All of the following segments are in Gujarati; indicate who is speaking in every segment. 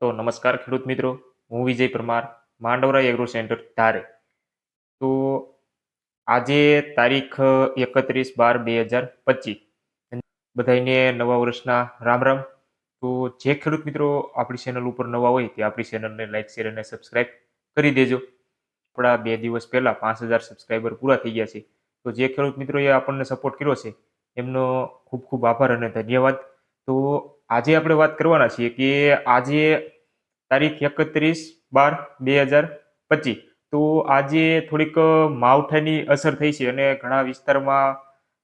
Speaker 1: તો નમસ્કાર ખેડૂત મિત્રો, હું વિજય પરમાર, માંડવરા એગ્રો સેન્ટર ધારે. તો આજે તારીખ 31/12/2025, બધાઈને નવા વર્ષના રામ રામ. તો જે ખેડૂત મિત્રો આપણી ચેનલ ઉપર નવા હોય તે આપણી ચેનલને લાઈક શેર અને સબસ્ક્રાઇબ કરી દેજો. આપણા 2 દિવસ પહેલા 5000 સબસ્ક્રાઈબર પૂરા થઈ ગયા છે. તો જે ખેડૂત મિત્રોએ આપણને સપોર્ટ કર્યો છે એમનો ખૂબ ખૂબ આભાર અને ધન્યવાદ. તો આજે આપણે વાત કરવાના છીએ કે આજે તારીખ 31/12/2025, તો આજે થોડીક માવઠાની અસર થઈ છે અને ઘણા વિસ્તારમાં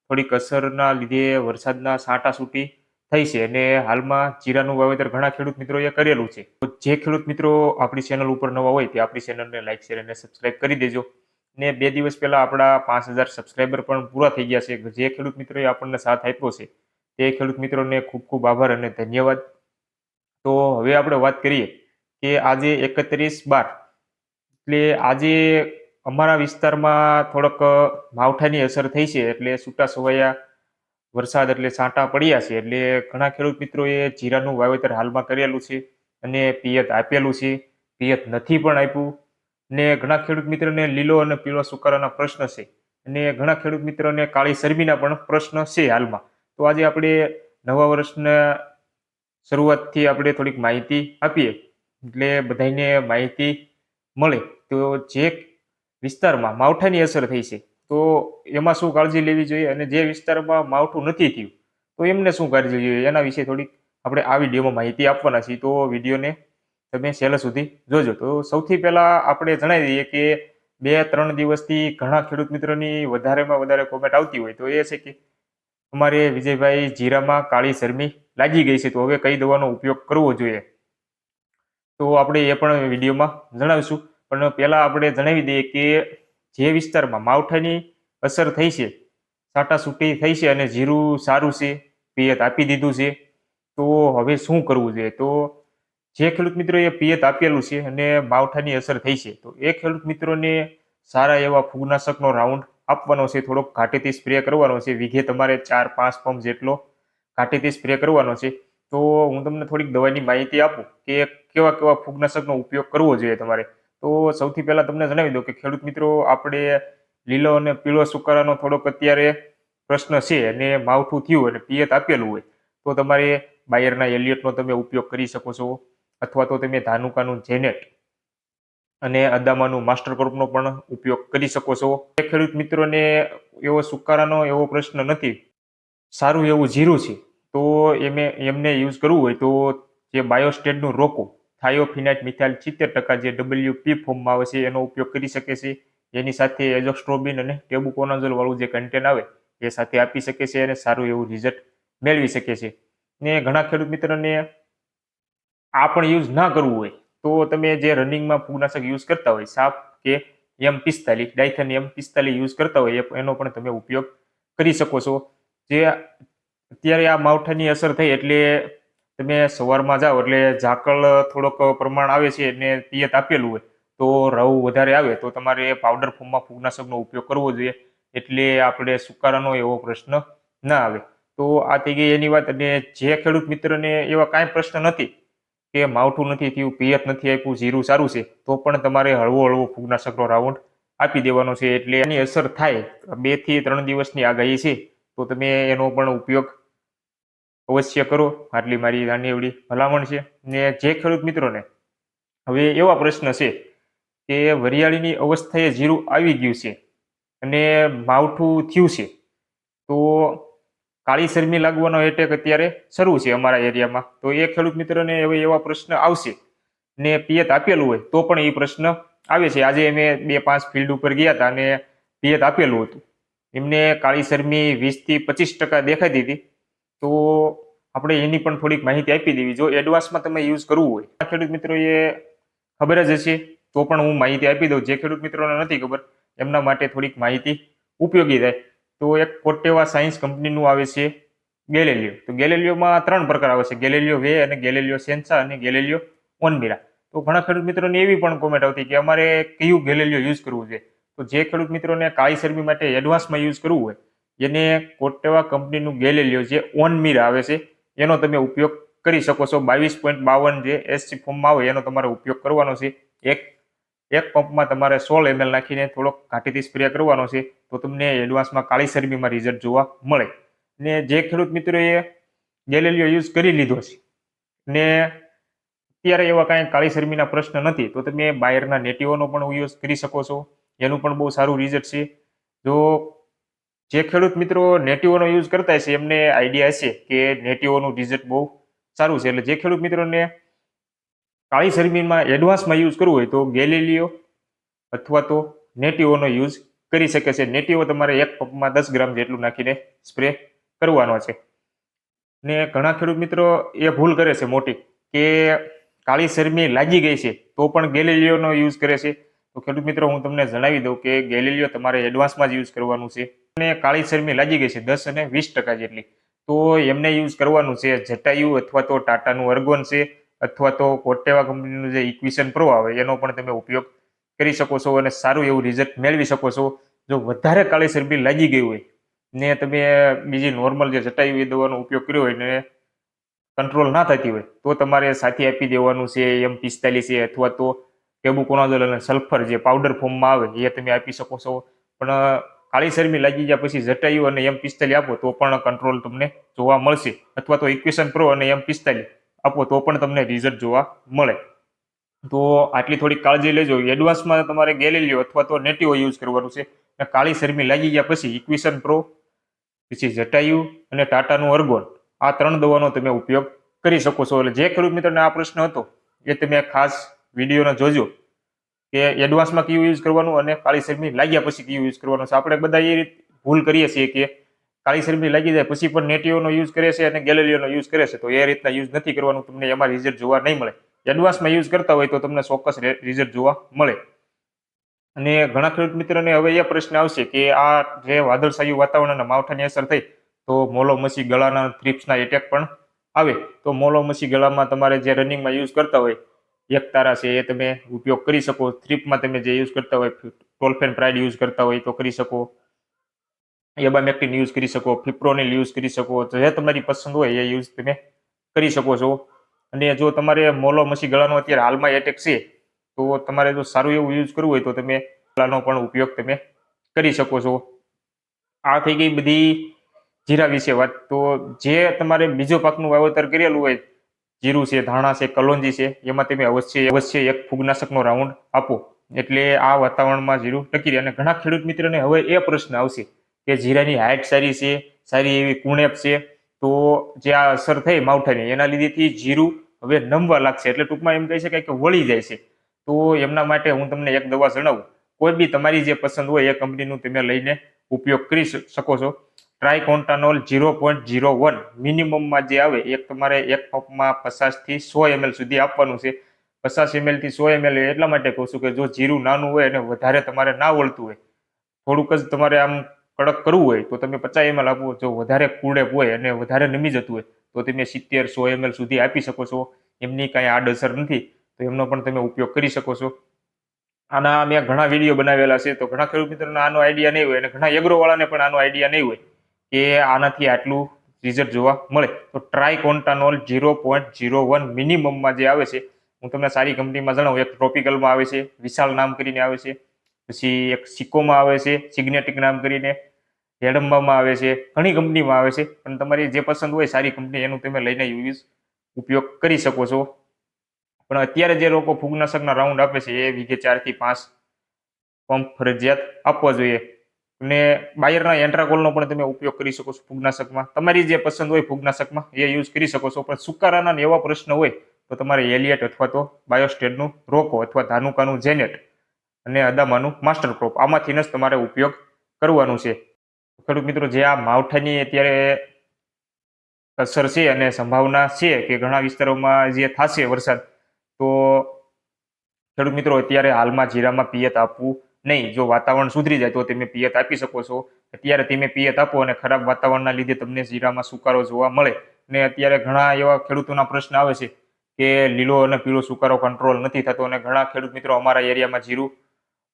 Speaker 1: થોડીક અસરના લીધે વરસાદના છાંટાછૂટી થઈ છે અને હાલમાં જીરાનું વાવેતર ઘણા ખેડૂત મિત્રોએ કરેલું છે. તો જે ખેડૂત મિત્રો આપણી ચેનલ ઉપર નવા હોય તે આપણી ચેનલને લાઈક શેર અને સબસ્ક્રાઇબ કરી દેજો. ને 2 દિવસ પહેલા આપણા 5000 સબસ્ક્રાઈબર પણ પૂરા થઈ ગયા છે. જે ખેડૂત મિત્રોએ આપણને સાથ આપ્યો છે તે ખેડૂત મિત્રોને ખૂબ ખૂબ આભાર અને ધન્યવાદ. તો હવે આપણે વાત કરીએ કે આજે 31/12 એટલે આજે અમારા વિસ્તારમાં થોડોક માવઠાની અસર થઈ છે, એટલે છૂટા છવાયા વરસાદ એટલે છાંટા પડ્યા છે. એટલે ઘણા ખેડૂત મિત્રોએ જીરાનું વાવેતર હાલમાં કરેલું છે અને પિયત આપેલું છે, પિયત નથી પણ આપ્યું. ને ઘણા ખેડૂત મિત્રોને લીલો અને પીળો સુકારાના પ્રશ્ન છે અને ઘણા ખેડૂત મિત્રોને કાળી શરમીના પણ પ્રશ્ન છે હાલમાં. તો આજે આપણે નવા વર્ષના શરૂઆતથી આપણે થોડીક માહિતી આપીએ એટલે બધાને માહિતી મળે. તો જે વિસ્તારમાં માવઠાની અસર થઈ છે તો એમાં શું કાળજી લેવી જોઈએ અને જે વિસ્તારમાં માવઠું નથી થયું તો એમને શું કાળજી જોઈએ એના વિશે થોડીક આપણે આ વિડીયોમાં માહિતી આપવાના છીએ. તો વિડીયોને તમે છેલ્લે સુધી જોજો. તો સૌથી પહેલા આપણે જણાવી દઈએ કે 2-3 દિવસથી ઘણા ખેડૂત મિત્રોની વધારેમાં વધારે કોમેન્ટ આવતી હોય તો એ છે કે અમારે વિજયભાઈ જીરામાં કાળી શરમી લાગી ગઈ છે, તો હવે કઈ દવાનો ઉપયોગ કરવો જોઈએ. તો આપણે એ પણ વિડીયોમાં જણાવીશું. પણ પહેલા આપણે જણાવી દઈએ કે જે વિસ્તારમાં માવઠાની અસર થઈ છે, છાંટાછૂટી થઈ છે અને જીરું સારું છે, પિયત આપી દીધું છે, તો હવે શું કરવું જોઈએ. તો જે ખેડૂત મિત્રોએ પિયત આપેલું છે અને માવઠાની અસર થઈ છે તો એ ખેડૂત મિત્રોને સારા એવા ફૂગનાશકનો રાઉન્ડ આપવાનો છે, થોડોક ઘાટીથી સ્પ્રે કરવાનો છે. વીઘે તમારે 4-5 પંપ જેટલો ઘાટીથી સ્પ્રે કરવાનો છે. તો હું તમને થોડીક દવાની માહિતી આપું કે કેવા કેવા ફૂગનાશકનો ઉપયોગ કરવો જોઈએ તમારે. તો સૌથી પહેલા તમને જણાવી દઉં કે ખેડૂત મિત્રો આપણે લીલો અને પીળો સુકારાનો થોડોક અત્યારે પ્રશ્ન છે અને માવઠું થયું અને પિયત આપેલું હોય તો તમારે બાયરના એલિયટનો તમે ઉપયોગ કરી શકો છો, અથવા તો તમે ધાનુકાનું જેનેટ અને અદામાનું માસ્ટર ક્રોપનો પણ ઉપયોગ કરી શકો છો. એ ખેડૂત મિત્રોને એવો સુકારાનો એવો પ્રશ્ન નથી, સારું એવું જીરું છે, તો એમને યુઝ કરવું હોય તો જે બાયોસ્ટેડનું રોકો થાયોફિનાઇટ મિથાઇલ 70% જે WP ફોર્મમાં આવે છે એનો ઉપયોગ કરી શકે છે. એની સાથે એઝોસ્ટ્રોબિન અને ટેબુકોનાઝોલ વાળું જે કન્ટેન્ટ આવે એ સાથે આપી શકે છે અને સારું એવું રિઝલ્ટ મેળવી શકે છે. ને ઘણા ખેડૂત મિત્રોને આ પણ યુઝ ના કરવું હોય તો તમે જે રનિંગમાં ફૂગનાશક યુઝ કરતા હોય, સાપ કે M45 ડાયથન M45 યુઝ કરતા હોય એનો પણ તમે ઉપયોગ કરી શકો છો. જે અત્યારે આ માવઠાની અસર થઈ એટલે તમે સવારમાં જાઓ એટલે ઝાકળ થોડોક પ્રમાણ આવે છે અને પિયત આપેલું હોય તો રવ વધારે આવે તો તમારે પાવડર ફોર્મમાં ફૂગનાશકનો ઉપયોગ કરવો જોઈએ, એટલે આપણે સુકારાનો એવો પ્રશ્ન ના આવે. તો આ થઈ ગઈ એની વાત. અને જે ખેડૂત મિત્રને એવા કાંઈ પ્રશ્ન નથી કે માવઠું નથી થયું, પિયત નથી આપ્યું, જીરું સારું છે, તો પણ તમારે હળવો હળવો ફૂગનાશકનો રાઉન્ડ આપી દેવાનો છે. એટલે એની અસર થાય 2-3 દિવસની આગાહી છે તો તમે એનો પણ ઉપયોગ અવશ્ય કરો. આટલી મારી નાની એવડી ભલામણ છે. ને જે ખેડૂત મિત્રોને હવે એવા પ્રશ્ન છે કે વરિયાળીની અવસ્થાએ જીરું આવી ગયું છે અને માવઠું થયું છે, તો કાળી શરમી લાગવાનો એટેક અત્યારે શરૂ છે અમારા એરિયામાં, તો એ ખેડૂત મિત્રોને હવે એવા પ્રશ્ન આવશે ને પિયત આપેલું હોય તો પણ એ પ્રશ્ન આવે છે. આજે અમે 2-5 ફિલ્ડ ઉપર ગયા હતા અને પિયત આપેલું હતું, એમને કાળી શરમી 20-25% દેખાતી હતી. તો આપણે એની પણ થોડીક માહિતી આપી દેવી. જો એડવાન્સમાં તમે યુઝ કરવું હોય ખેડૂત મિત્રોએ ખબર જ હશે તો પણ હું માહિતી આપી દઉં. જે ખેડૂત મિત્રોને નથી ખબર એમના માટે થોડીક માહિતી ઉપયોગી થાય. તો એક કોટેવા સાયન્સ કંપનીનું આવે છે ગેલેલિયો. તો ગેલેલિયોમાં 3 પ્રકાર આવે છે, ગેલેલિયો વે અને ગેલેલિયો સેન્સા અને ગેલેલિયો ઓનમિરા. તો ઘણા ખેડૂત મિત્રોને એવી પણ કોમેન્ટ આવતી કે અમારે કયું ગેલેલિયો યુઝ કરવું છે. તો જે ખેડૂત મિત્રોને કાળી શરમી માટે એડવાન્સમાં યુઝ કરવું હોય એને કોટેવા કંપનીનું ગેલેલિયો જે ઓનમિરા આવે છે એનો તમે ઉપયોગ કરી શકો છો. 22.52 જે SC ફોર્મમાં આવે એનો તમારે ઉપયોગ કરવાનો છે. એક પંપમાં તમારે 16 ml નાખીને થોડોક ઘાટીથી સ્પ્રે કરવાનો છે, તો તમને એડવાન્સમાં કાળી શરમીમાં રિઝલ્ટ જોવા મળે. ને જે ખેડૂત મિત્રોએ ગેલેલિયો યુઝ કરી લીધો છે ને અત્યારે એવા કાંઈ કાળી શરમીના પ્રશ્ન નથી, તો તમે બાયરના નેટિવોનો પણ યુઝ કરી શકો છો. એનું પણ બહુ સારું રિઝલ્ટ છે. જો જે ખેડૂત મિત્રો નેટિવોનો યુઝ કરતા હશે એમને આઈડિયા હશે કે નેટિવોનું રિઝલ્ટ બહુ સારું છે. એટલે જે ખેડૂત મિત્રોને કાળી શરમીમાં એડવાન્સમાં યુઝ કરવું હોય તો ગેલેલિયો અથવા તો નેટિવોનો યુઝ કરી શકે છે. નેટિવો તમારે એક પંપમાં 10 ગ્રામ જેટલું નાખીને સ્પ્રે કરવાનો છે. ને ઘણા ખેડૂત મિત્રો એ ભૂલ કરે છે મોટી, કે કાળી શરમી લાગી ગઈ છે તો પણ ગેલેલિયોનો યુઝ કરે છે. તો ખેડૂત મિત્રો હું તમને જણાવી દઉં કે ગેલેલિયો તમારે એડવાન્સમાં જ યુઝ કરવાનું છે. અને કાળી શરમી લાગી ગઈ છે 10 અને 20% જેટલી, તો એમને યુઝ કરવાનું છે જટાયુ અથવા તો ટાટાનું અર્ગોન છે, અથવા તો કોટેવા કંપનીનું જે ઇક્વિશન પ્રો આવે એનો પણ તમે ઉપયોગ કરી શકો છો અને સારું એવું રિઝલ્ટ મેળવી શકો છો. જો વધારે કાળી શરમી લાગી ગઈ હોય ને તમે બીજી નોર્મલ જે જટાયુ એ દવાનો ઉપયોગ કર્યો હોય ને કંટ્રોલ ના થતી હોય તો તમારે સાથે આપી દેવાનું છે M45 છે, અથવા તો ટેબુકોનાઝોલ અને સલ્ફર જે પાવડર ફોર્મમાં આવે એ તમે આપી શકો છો. પણ કાળી શરમી લાગી ગયા પછી જટાયુ અને M45 આપો તો પણ કંટ્રોલ તમને જોવા મળશે, અથવા તો ઇક્વેશન પ્રો અને M45 આપો તો પણ તમને રિઝલ્ટ જોવા મળે. તો આટલી થોડી કાળજી લેજો. એડવાન્સમાં તમારે ગેલેલિયો અથવા તો નેટિવો યુઝ કરવાનું છે. કાળી શરમી લાગી ગયા પછી ઇક્વેશન પ્રો, પછી જટાયુ અને ટાટાનું અર્ગોન, આ 3 દવાનો તમે ઉપયોગ કરી શકો છો. એટલે જે ખેડૂત મિત્રોને આ પ્રશ્ન હતો એ તમે ખાસ વિડીયોને જોજો કે એડવાન્સમાં કયું યુઝ કરવાનું અને કાળી શરમી લાગ્યા પછી કયું યુઝ કરવાનું છે. આપણે બધા એ રીત ભૂલ કરીએ છીએ કે કાળી શરમી લાગી જાય પછી પણ નેટિવોનો યુઝ કરે છે અને ગેલેલિયોનો યુઝ કરે છે, તો એ રીતના યુઝ નથી કરવાનું, તમને એમાં રિઝલ્ટ જોવા નહીં મળે. એડવાન્સમાં યુઝ કરતા હોય તો તમને ચોક્કસ રિઝલ્ટ જોવા મળે. અને ઘણા ખેડૂત મિત્રોને હવે એ પ્રશ્ન આવશે કે આ જે વાદળછાયું વાતાવરણ અને માવઠાની અસર થઈ તો મોલો મસી ગળાના થ્રિપ્સના એટેક પણ આવે. તો મોલો મસી ગળામાં તમારે જે રનિંગમાં યુઝ કરતા હોય એક તારા છે એ તમે ઉપયોગ કરી શકો. થ્રિપમાં તમે જે યુઝ કરતા હોય ટોલ્ફેન પ્રાઇડ યુઝ કરતા હોય તો કરી શકો, એબામેક્ટિન યુઝ કરી શકો, ફિપ્રોનિલ યુઝ કરી શકો. તો જે તમારી પસંદ હોય એ યુઝ તમે કરી શકો છો. અને જો તમારે મોલો મસી ગળાનો અત્યારે હાલમાં એટેક છે તો તમારે જો સારું એવું યુઝ કરવું હોય તો તમે ગળાનો પણ ઉપયોગ તમે કરી શકો છો. આ થઈ ગઈ બધી જીરા વિશે વાત. તો જે તમારે બીજો પાકનું વાવેતર કરેલું હોય, જીરું છે, ધાણા છે, કલોંજી છે, એમાં તમે અવશ્ય એક ફૂગનાશકનો રાઉન્ડ આપો, એટલે આ વાતાવરણમાં જીરું ટકી રહે. અને ઘણા ખેડૂત મિત્રોને હવે એ પ્રશ્ન આવશે કે જીરાની હાઇટ સારી છે, સારી એવી કુણેપ છે, તો જે આ અસર થઈ માવઠાની એના લીધેથી જીરું હવે નમવા લાગશે, એટલે ટૂંકમાં એમ કહી શકાય કે વળી જાય છે. તો એમના માટે હું તમને એક દવા જણાવું, કોઈ બી તમારી જે પસંદ હોય એ કંપનીનું તમે લઈને ઉપયોગ કરી શકો છો. ટ્રાયકોન્ટાનોલ 0.01 મિનિમમમાં જે આવે એક તમારે એક પંપમાં 50 થી 100 ml સુધી આપવાનું છે. 50 ml થી 100 ml એટલા માટે કહું છું કે જો જીરું નાનું હોય અને વધારે તમારે ના વળતું હોય, થોડુંક જ તમારે આમ કડક કરવું હોય તો તમે 50 ml આપો. જો વધારે કુડેપ હોય અને વધારે નમી જતું હોય તો તમે 70-100 ml સુધી આપી શકો છો. એમની કાંઈ આડઅસર નથી, તો એમનો પણ તમે ઉપયોગ કરી શકો છો. આના મેં ઘણા વિડીયો બનાવેલા છે, તો ઘણા ખેડૂત મિત્રોને આનો આઈડિયા નહીં હોય અને ઘણા એગ્રો વાળાને પણ આનો આઈડિયા નહીં હોય કે આનાથી આટલું રિઝલ્ટ જોવા મળે. તો ટ્રાયકોન્ટાનોલ 0.01 મિનિમમમાં જે આવે છે, હું તમને સારી કંપનીમાં જણાવું, એક ટ્રોપિકલમાં આવે છે, વિશાલ નામ કરીને આવે છે, પછી એક સિકોમાં આવે છે, સિગ્નેટિક નામ કરીને, હેડમ્બામાં આવે છે, ઘણી કંપનીમાં આવે છે. પણ તમારી જે પસંદ હોય સારી કંપની એનું તમે લઈને ઉપયોગ કરી શકો છો. પણ અત્યારે જે લોકો ફૂગનાશકના રાઉન્ડ આપે છે એ વીઘે 4 થી 5 પંપ ફરજિયાત આપવા જોઈએ. અને બાયરના એન્ટ્રાકોલનો પણ તમે ઉપયોગ કરી શકો છો ફૂગનાશકમાં. તમારી જે પસંદ હોય ફૂગનાશકમાં એ યુઝ કરી શકો છો. પણ સુકારાના એવા પ્રશ્ન હોય તો તમારે એલિયટ અથવા તો બાયોસ્ટેડનું રોકો અથવા ધાનુકાનું જેનેટ અને અદામાનું માસ્ટર ક્રોપ, આમાંથી જ તમારે ઉપયોગ કરવાનું છે. ખેડૂત મિત્રો, જે આ માવઠાની અત્યારે અસર છે અને સંભાવના છે કે ઘણા વિસ્તારોમાં જે થશે વરસાદ, તો ખેડૂત મિત્રો અત્યારે હાલમાં જીરામાં પિયત આપવું નહીં. જો વાતાવરણ સુધરી જાય તો તમે પિયત આપી શકો છો. અત્યારે તમે પિયત આપો અને ખરાબ વાતાવરણના લીધે તમને જીરામાં સુકારો જોવા મળે. ને અત્યારે ઘણા એવા ખેડૂતોના પ્રશ્ન આવે છે કે લીલો અને પીળો સુકારો કંટ્રોલ નથી થતો, અને ઘણા ખેડૂત મિત્રો અમારા એરિયામાં જીરું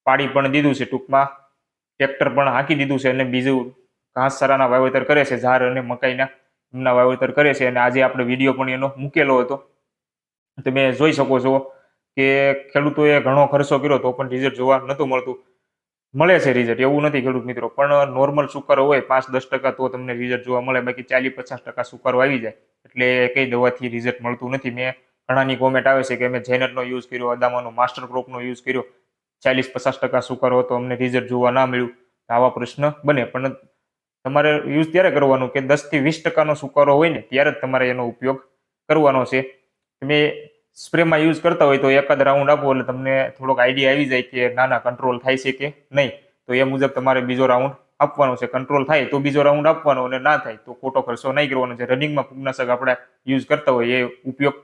Speaker 1: પાડી પણ દીધું છે, ટૂંકમાં ટ્રેક્ટર પણ હાંકી દીધું છે, અને બીજું ઘાસચારાના વાવેતર કરે છે, ઝાર અને મકાઈના એમના વાવેતર કરે છે અને આજે આપણે વિડીયો પણ એનો મૂકેલો હતો. તમે જોઈ શકો છો કે ખેડૂતોએ ઘણો ખર્ચો કર્યો તો પણ રિઝલ્ટ જોવા નહોતું મળતું. મળે છે રિઝલ્ટ, એવું નથી ખેડૂત મિત્રો, પણ નોર્મલ સુકારો હોય 5-10% તો તમને રિઝલ્ટ જોવા મળે, બાકી 40-50% સુકારો આવી જાય એટલે કઈ દવાથી રિઝલ્ટ મળતું નથી. મેં ઘણાની કોમેન્ટ આવે છે કે અમે જેનેટનો યુઝ કર્યો, અદામાનો માસ્ટર ક્રોપનો યુઝ કર્યો, 40-50% સુકારો હતો, અમને રિઝલ્ટ જોવા ના મળ્યું. આવા પ્રશ્ન બને, પણ તમારે યુઝ ત્યારે કરવાનું કે 10-20% સુકારો હોય ને ત્યારે જ તમારે એનો ઉપયોગ કરવાનો છે. તમે સ્પ્રેમાં યુઝ કરતા હોય તો એકાદ રાઉન્ડ આપો એટલે તમને થોડોક આઈડિયા આવી જાય કે ના કંટ્રોલ થાય છે કે નહીં. તો એ મુજબ તમારે બીજો રાઉન્ડ આપવાનો છે. કંટ્રોલ થાય તો બીજો રાઉન્ડ આપવાનો, અને ના થાય તો ખોટો ખર્ચો નહીં કરવાનો છે. રનિંગમાં ફૂગનાશક આપણે યુઝ કરતા હોય એ ઉપયોગ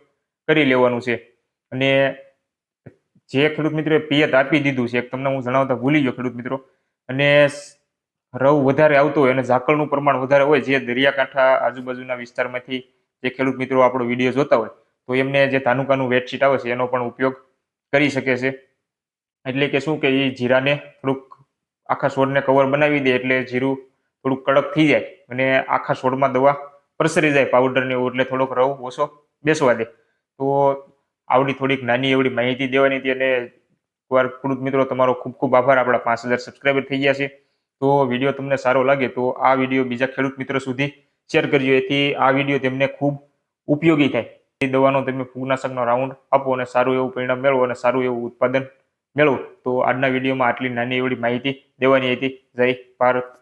Speaker 1: કરી લેવાનું છે. અને જે ખેડૂત મિત્રોએ પિયત આપી દીધું છે, એક તમને હું જણાવતા ભૂલી ગયો ખેડૂત મિત્રો, અને રવ વધારે આવતો હોય અને ઝાકળનું પ્રમાણ વધારે હોય, જે દરિયાકાંઠા આજુબાજુના વિસ્તારમાંથી જે ખેડૂત મિત્રો આપણો વિડીયો જોતા હોય તો એમને જે ધાનુકાનું વેડશીટ આવે છે એનો પણ ઉપયોગ કરી શકે છે. એટલે કે શું કે એ જીરાને થોડુંક આખા છોડને કવર બનાવી દે એટલે જીરું થોડુંક કડક થઈ જાય અને આખા છોડમાં દવા પ્રસરી જાય પાવડરની, એટલે થોડોક રવ ઓછો બેસવા દે. તો આવડી થોડીક નાની એવડી માહિતી દેવાની હતી. અને એકવાર ખેડૂત મિત્રો તમારો ખૂબ ખૂબ આભાર. આપણા 5000 સબસ્ક્રાઈબર થઈ ગયા છે. તો વિડીયો તમને સારો લાગે તો આ વિડીયો બીજા ખેડૂત મિત્રો સુધી શેર કરજો, એથી આ વિડીયો તેમને ખૂબ ઉપયોગી થાય. એ દવાનો તમે ફૂગનાશકનો રાઉન્ડ આપો અને સારું એવું પરિણામ મેળવો અને સારું એવું ઉત્પાદન મેળવો. તો આજના વિડીયોમાં આટલી નાની એવડી માહિતી દેવાની હતી. જય ભારત.